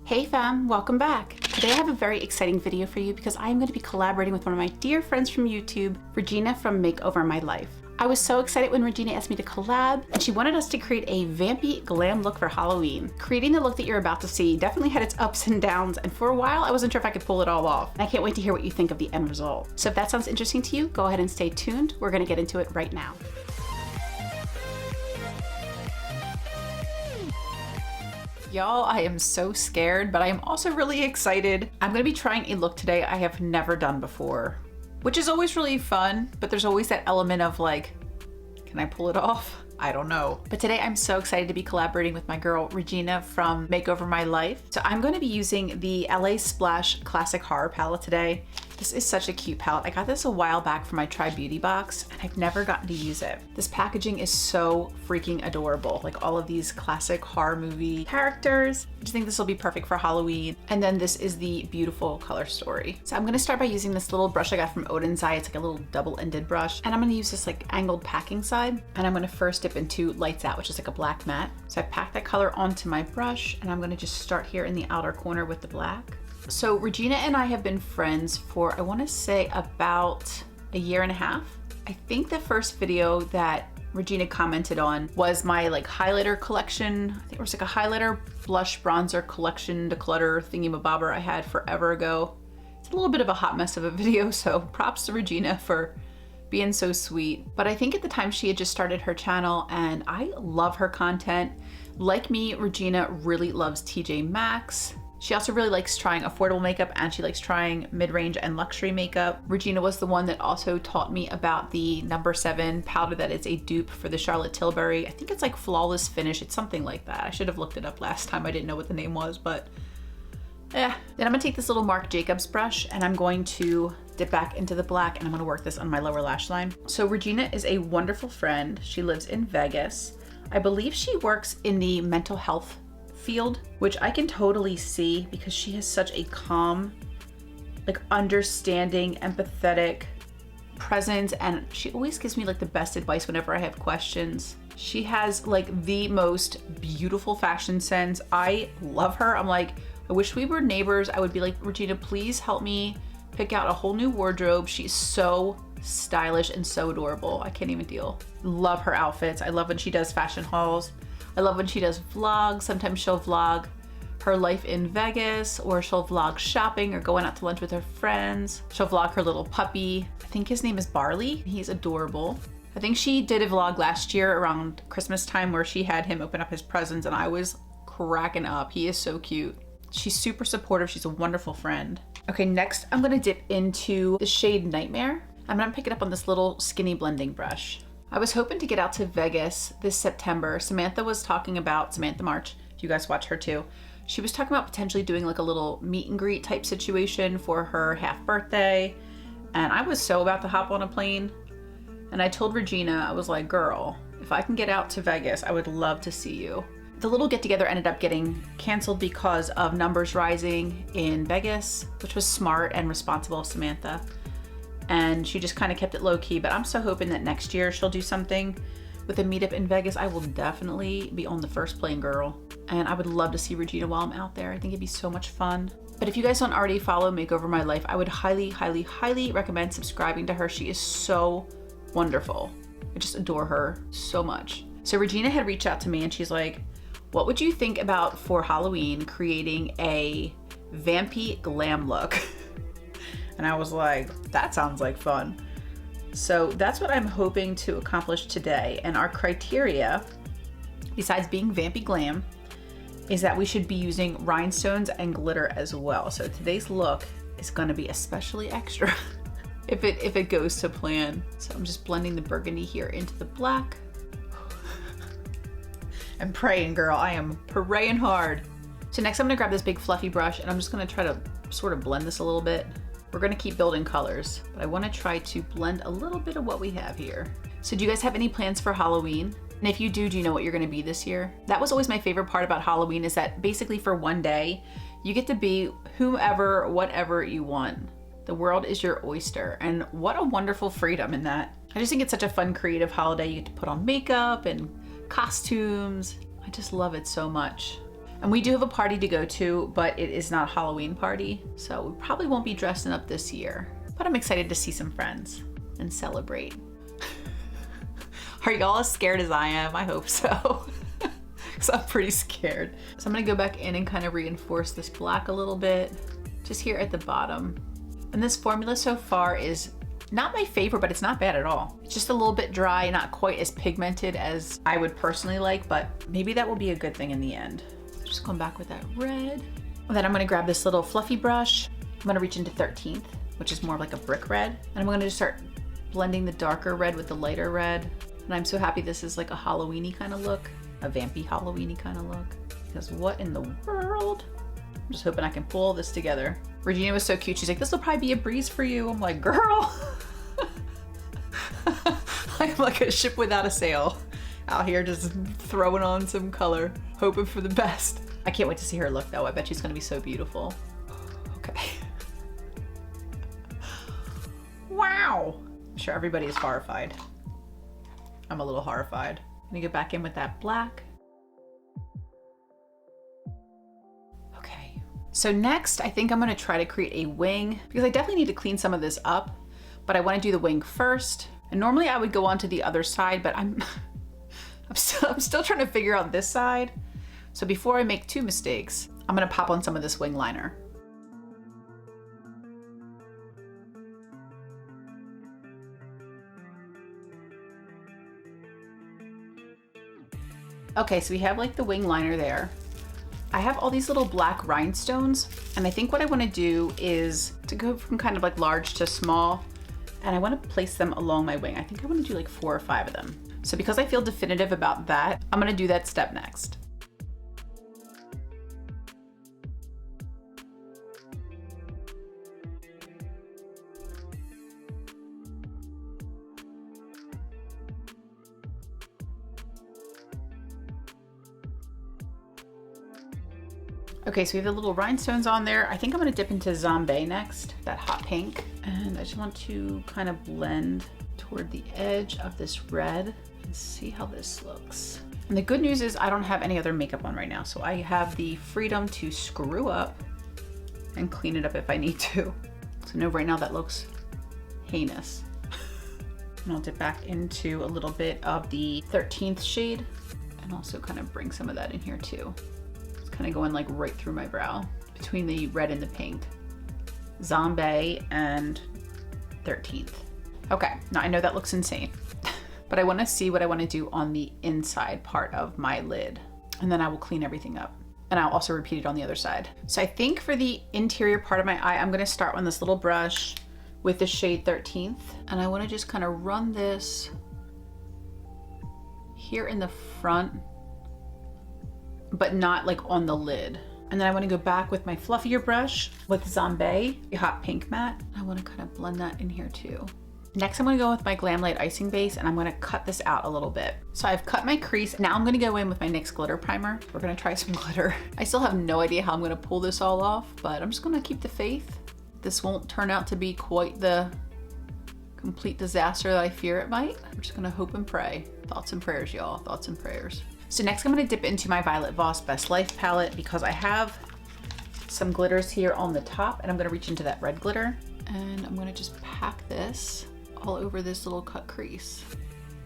Hey fam, welcome back. Today I have a very exciting video for you because I am going to be collaborating with one of my dear friends from YouTube, Regina from Makeover My Life. I was so excited when Regina asked me to collab, and she wanted us to create a vampy glam look for Halloween. Creating the look that you're about to see definitely had its ups and downs, and for a while I wasn't sure if I could pull it all off. And I can't wait to hear what you think of the end result. So if that sounds interesting to you, go ahead and stay tuned. We're going to get into it right now. Y'all, I am so scared, but I am also really excited. I'm gonna be trying a look today I have never done before, which is always really fun, but there's always that element of like, can I pull it off? I don't know. But today I'm so excited to be collaborating with my girl, Regina from Makeover My Life. So I'm gonna be using the LA Splash Classic Horror palette today. This is such a cute palette. I got this a while back from my Try Beauty box and I've never gotten to use it. This packaging is so freaking adorable. Like all of these classic horror movie characters. I just think this will be perfect for Halloween. And then this is the beautiful color story. So I'm gonna start by using this little brush I got from Saie. It's like a little double-ended brush. And I'm gonna use this like angled packing side. And I'm gonna first dip into Lights Out, which is like a black matte. So I pack that color onto my brush and I'm gonna just start here in the outer corner with the black. So Regina and I have been friends for, I wanna say about a year and a half. I think the first video that Regina commented on was my like highlighter collection. I think it was like a highlighter, blush, bronzer collection, declutter thingy-mabobber I had forever ago. It's a little bit of a hot mess of a video, so props to Regina for being so sweet. But I think at the time she had just started her channel and I love her content. Like me, Regina really loves TJ Maxx. She also really likes trying affordable makeup and she likes trying mid-range and luxury makeup. Regina was the one that also taught me about the No. 7 powder that is a dupe for the Charlotte Tilbury. I think it's like Flawless Finish. It's something like that. I should have looked it up last time. I didn't know what the name was, but yeah. Then I'm gonna take this little Marc Jacobs brush and I'm going to dip back into the black and I'm gonna work this on my lower lash line. So Regina is a wonderful friend. She lives in Vegas. I believe she works in the mental health field, which I can totally see because she has such a calm, like understanding, empathetic presence, and she always gives me like the best advice whenever I have questions. She has like the most beautiful fashion sense. I love her. I'm like, I wish we were neighbors. I would be like, Regina, please help me pick out a whole new wardrobe. She's so stylish and so adorable. I can't even deal. Love her outfits. I love when she does fashion hauls. I love when she does vlogs. Sometimes she'll vlog her life in Vegas, or she'll vlog shopping or going out to lunch with her friends. She'll vlog her little puppy. I think his name is Barley. He's adorable. I think she did a vlog last year around Christmas time where she had him open up his presents and I was cracking up. He is so cute. She's super supportive. She's a wonderful friend. Okay, next I'm gonna dip into the shade Nightmare. I'm gonna pick it up on this little skinny blending brush. I was hoping to get out to Vegas this September. Samantha was talking about, Samantha March, if you guys watch her too, she was talking about potentially doing like a little meet and greet type situation for her half birthday. And I was so about to hop on a plane. And I told Regina, I was like, girl, if I can get out to Vegas, I would love to see you. The little get together ended up getting canceled because of numbers rising in Vegas, which was smart and responsible of Samantha. And she just kind of kept it low key, but I'm so hoping that next year she'll do something with a meetup in Vegas. I will definitely be on the first plane, girl. And I would love to see Regina while I'm out there. I think it'd be so much fun. But if you guys don't already follow Makeover My Life, I would highly, highly, highly recommend subscribing to her. She is so wonderful. I just adore her so much. So Regina had reached out to me and she's like, what would you think about for Halloween creating a vampy glam look? And I was like, that sounds like fun. So that's what I'm hoping to accomplish today. And our criteria, besides being vampy glam, is that we should be using rhinestones and glitter as well. So today's look is gonna be especially extra if it goes to plan. So I'm just blending the burgundy here into the black. I'm praying, girl, I am praying hard. So next I'm gonna grab this big fluffy brush and I'm just gonna try to sort of blend this a little bit. We're gonna keep building colors, but I wanna try to blend a little bit of what we have here. So do you guys have any plans for Halloween? And if you do you know what you're gonna be this year? That was always my favorite part about Halloween, is that basically for one day, you get to be whomever, whatever you want. The world is your oyster, and what a wonderful freedom in that. I just think it's such a fun, creative holiday. You get to put on makeup and costumes. I just love it so much. And we do have a party to go to, but it is not a Halloween party, so we probably won't be dressing up this year. But I'm excited to see some friends and celebrate. Are y'all as scared as I am? I hope so. Because I'm pretty scared. So I'm gonna go back in and kind of reinforce this black a little bit, just here at the bottom. And this formula so far is not my favorite, but it's not bad at all. It's just a little bit dry, not quite as pigmented as I would personally like, but maybe that will be a good thing in the end. Just going back with that red. And then I'm gonna grab this little fluffy brush. I'm gonna reach into 13th, which is more like a brick red. And I'm gonna just start blending the darker red with the lighter red. And I'm so happy this is like a Halloween-y kind of look, a vampy Halloween-y kind of look. Because what in the world? I'm just hoping I can pull this together. Regina was so cute. She's like, this will probably be a breeze for you. I'm like, girl. I'm like a ship without a sail out here just throwing on some color, hoping for the best. I can't wait to see her look though. I bet she's gonna be so beautiful. Okay. Wow. I'm sure everybody is horrified. I'm a little horrified. I'm gonna go back in with that black. Okay. So next, I think I'm gonna try to create a wing because I definitely need to clean some of this up, but I wanna do the wing first. And normally I would go on to the other side, but I'm still trying to figure out this side. So before I make two mistakes, I'm gonna pop on some of this wing liner. Okay, so we have like the wing liner there. I have all these little black rhinestones, and I think what I wanna do is to go from kind of like large to small, and I wanna place them along my wing. I think I wanna do like 4 or 5 of them. So because I feel definitive about that, I'm gonna do that step next. Okay, so we have the little rhinestones on there. I think I'm gonna dip into Zombie next, that hot pink. And I just want to kind of blend toward the edge of this red and see how this looks. And the good news is I don't have any other makeup on right now, so I have the freedom to screw up and clean it up if I need to. So no, right now that looks heinous. And I'll dip back into a little bit of the 13th shade and also kind of bring some of that in here too. Kind of going like right through my brow between the red and the pink. Zombie and 13th. Okay, now I know that looks insane, but I want to see what I want to do on the inside part of my lid, and then I will clean everything up. And I'll also repeat it on the other side. So I think for the interior part of my eye, I'm going to start on this little brush with the shade 13th, and I want to just kind of run this here in the front, but not like on the lid. And then I want to go back with my fluffier brush with Zombie, the hot pink matte. I want to kind of blend that in here too. Next, I'm going to go with my Glam Light icing base, and I'm going to cut this out a little bit. So I've cut my crease. Now I'm going to go in with my NYX glitter primer. We're going to try some glitter. I still have no idea how I'm going to pull this all off, but I'm just going to keep the faith. This won't turn out to be quite the complete disaster that I fear it might. I'm just going to hope and pray. Thoughts and prayers, y'all. Thoughts and prayers. So next I'm going to dip into my Violet Voss Best Life palette because I have some glitters here on the top, and I'm going to reach into that red glitter, and I'm going to just pack this all over this little cut crease.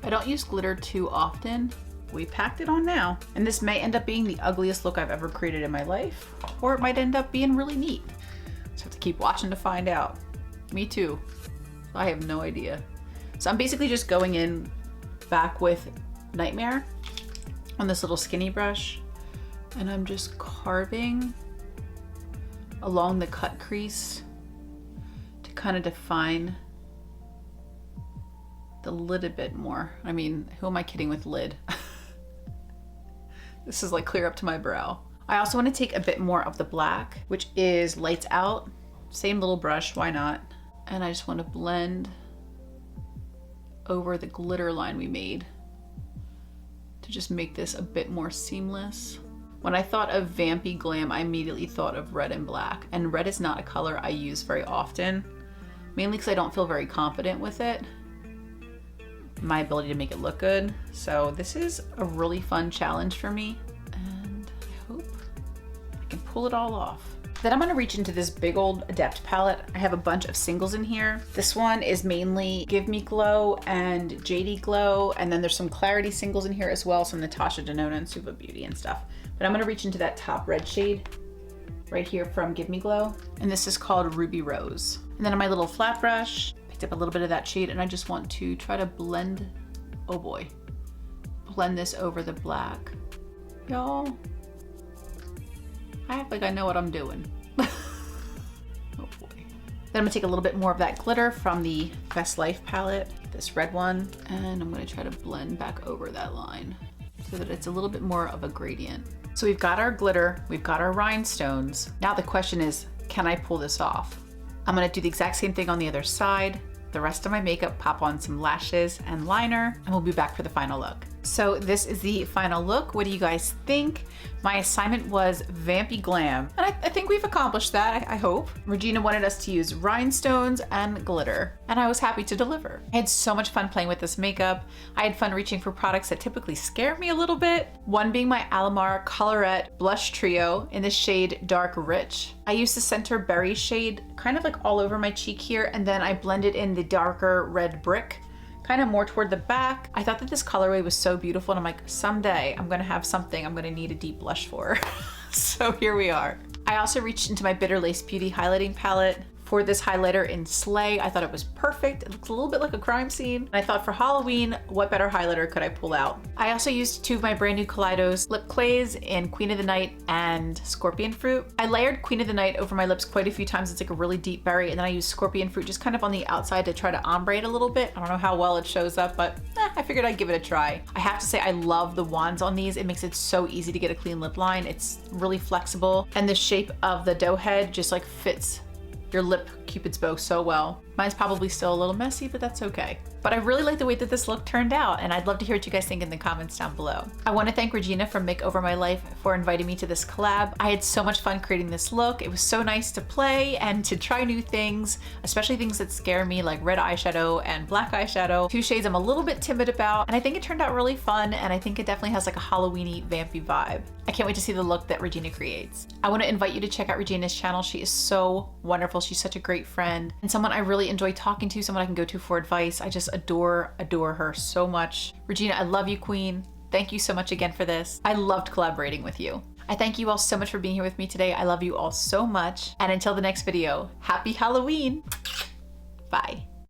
I don't use glitter too often. We packed it on now, and this may end up being the ugliest look I've ever created in my life, or it might end up being really neat. So I have to keep watching to find out. Me too. I have no idea. So I'm basically just going in back with Nightmare on this little skinny brush, and I'm just carving along the cut crease to kind of define the lid a bit more. I mean, who am I kidding with lid? This is like clear up to my brow. I also want to take a bit more of the black, which is Lights Out. Same little brush, why not? And I just want to blend over the glitter line we made to just make this a bit more seamless. When I thought of Vampy Glam, I immediately thought of red and black, and red is not a color I use very often, mainly because I don't feel very confident with it, my ability to make it look good. So this is a really fun challenge for me, and I hope pull it all off. Then I'm gonna reach into this big old Adept palette. I have a bunch of singles in here. This one is mainly Give Me Glow and JD Glow, and then there's some Clarity singles in here as well, some Natasha Denona and Suva Beauty and stuff. But I'm gonna reach into that top red shade right here from Give Me Glow, and this is called Ruby Rose. And then on my little flat brush, picked up a little bit of that shade, and I just want to try to blend, oh boy, blend this over the black. Y'all, I act like I know what I'm doing. Oh boy. Then I'm gonna take a little bit more of that glitter from the Best Life palette, this red one, and I'm gonna try to blend back over that line so that it's a little bit more of a gradient. So we've got our glitter, we've got our rhinestones. Now the question is, can I pull this off? I'm gonna do the exact same thing on the other side. The rest of my makeup, pop on some lashes and liner, and we'll be back for the final look. So this is the final look. What do you guys think? My assignment was Vampy Glam, and I think we've accomplished that, I hope. Regina wanted us to use rhinestones and glitter, and I was happy to deliver. I had so much fun playing with this makeup. I had fun reaching for products that typically scare me a little bit. One being my Alamar Colorette Blush Trio in the shade Dark Rich. I used the Center Berry shade kind of like all over my cheek here, and then I blended in the darker red brick kind of more toward the back. I thought that this colorway was so beautiful, and I'm like, someday I'm gonna have something I'm gonna need a deep blush for. So here we are. I also reached into my Bitter Lace Beauty highlighting palette for this highlighter in Slay. I thought it was perfect. It looks a little bit like a crime scene. And I thought for Halloween, what better highlighter could I pull out? I also used two of my brand new Kaleidos lip clays in Queen of the Night and Scorpion Fruit. I layered Queen of the Night over my lips quite a few times. It's like a really deep berry. And then I used Scorpion Fruit just kind of on the outside to try to ombre it a little bit. I don't know how well it shows up, but I figured I'd give it a try. I have to say, I love the wands on these. It makes it so easy to get a clean lip line. It's really flexible. And the shape of the doe head just like fits your lip Cupid's bow so well. Mine's probably still a little messy, but that's okay. But I really like the way that this look turned out, and I'd love to hear what you guys think in the comments down below. I want to thank Regina from Makeover My Life for inviting me to this collab. I had so much fun creating this look. It was so nice to play and to try new things, especially things that scare me like red eyeshadow and black eyeshadow. Two shades I'm a little bit timid about, and I think it turned out really fun, and I think it definitely has like a Halloween-y, vampy vibe. I can't wait to see the look that Regina creates. I want to invite you to check out Regina's channel. She is so wonderful. She's such a great friend and someone I really enjoy talking to, someone I can go to for advice. I just adore her so much. Regina, I love you, queen. Thank you so much again for this. I loved collaborating with you. I thank you all so much for being here with me today. I love you all so much. And until the next video, happy Halloween. Bye.